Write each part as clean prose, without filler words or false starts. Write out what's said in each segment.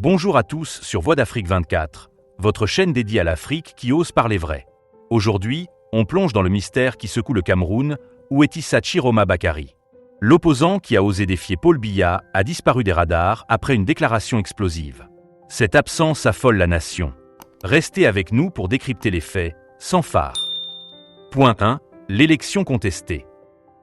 Bonjour à tous sur Voix d'Afrique 24, votre chaîne dédiée à l'Afrique qui ose parler vrai. Aujourd'hui, on plonge dans le mystère qui secoue le Cameroun, où est Issa Chiroma Bakary. L'opposant qui a osé défier Paul Biya a disparu des radars après une déclaration explosive. Cette absence affole la nation. Restez avec nous pour décrypter les faits, sans phare. Point 1. L'élection contestée.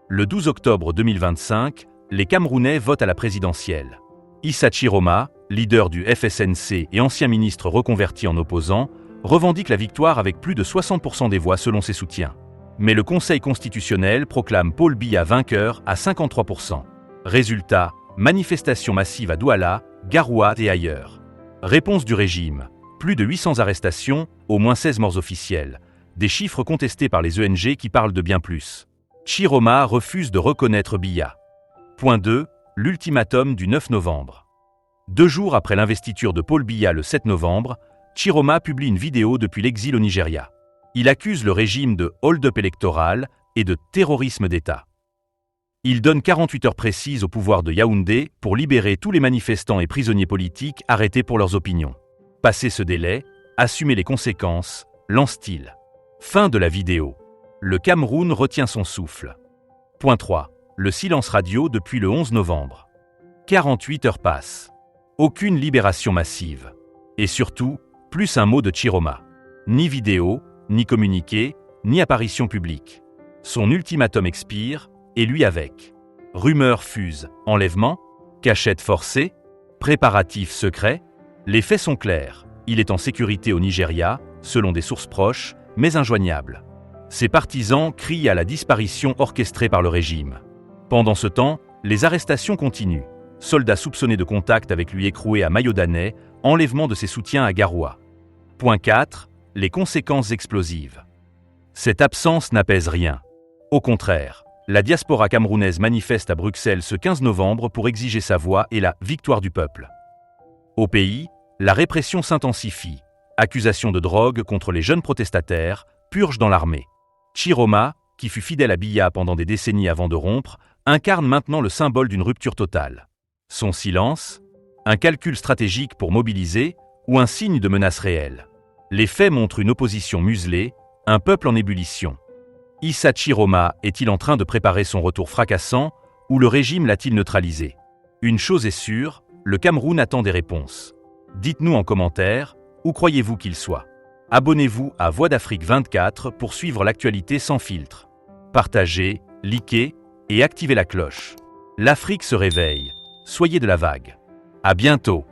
Le 12 octobre 2025, les Camerounais votent à la présidentielle. Issa Chiroma, leader du FSNC et ancien ministre reconverti en opposant, revendique la victoire avec plus de 60% des voix selon ses soutiens. Mais le Conseil constitutionnel proclame Paul Biya vainqueur à 53%. Résultat, manifestation massive à Douala, Garoua et ailleurs. Réponse du régime, plus de 800 arrestations, au moins 16 morts officiels. Des chiffres contestés par les ONG qui parlent de bien plus. Chiroma refuse de reconnaître Biya. Point 2. L'ultimatum du 9 novembre. 2 jours après l'investiture de Paul Biya le 7 novembre, Chiroma publie une vidéo depuis l'exil au Nigeria. Il accuse le régime de hold-up électoral et de terrorisme d'État. Il donne 48 heures précises au pouvoir de Yaoundé pour libérer tous les manifestants et prisonniers politiques arrêtés pour leurs opinions. Passé ce délai, assumer les conséquences, lance-t-il. Fin de la vidéo. Le Cameroun retient son souffle. Point 3. Le silence radio depuis le 11 novembre. 48 heures passent. Aucune libération massive. Et surtout, plus un mot de Chiroma. Ni vidéo, ni communiqué, ni apparition publique. Son ultimatum expire, et lui avec. Rumeurs fusent, enlèvement, cachette forcée, préparatifs secrets. Les faits sont clairs, il est en sécurité au Nigeria, selon des sources proches, mais injoignables. Ses partisans crient à la disparition orchestrée par le régime. Pendant ce temps, les arrestations continuent. Soldats soupçonnés de contact avec lui écroués à Mayodanais, enlèvement de ses soutiens à Garoua. Point 4. Les conséquences explosives. Cette absence n'apaise rien. Au contraire, la diaspora camerounaise manifeste à Bruxelles ce 15 novembre pour exiger sa voix et la victoire du peuple. Au pays, la répression s'intensifie. Accusations de drogue contre les jeunes protestataires, purge dans l'armée. Chiroma, qui fut fidèle à Biya pendant des décennies avant de rompre, incarne maintenant le symbole d'une rupture totale. Son silence, un calcul stratégique pour mobiliser ou un signe de menace réelle. Les faits montrent une opposition muselée, un peuple en ébullition. Issa Chiroma est-il en train de préparer son retour fracassant ou le régime l'a-t-il neutralisé? Une chose est sûre, le Cameroun attend des réponses. Dites-nous en commentaire, où croyez-vous qu'il soit? Abonnez-vous à Voix d'Afrique 24 pour suivre l'actualité sans filtre. Partagez, likez et activez la cloche. L'Afrique se réveille. Soyez de la vague. À bientôt.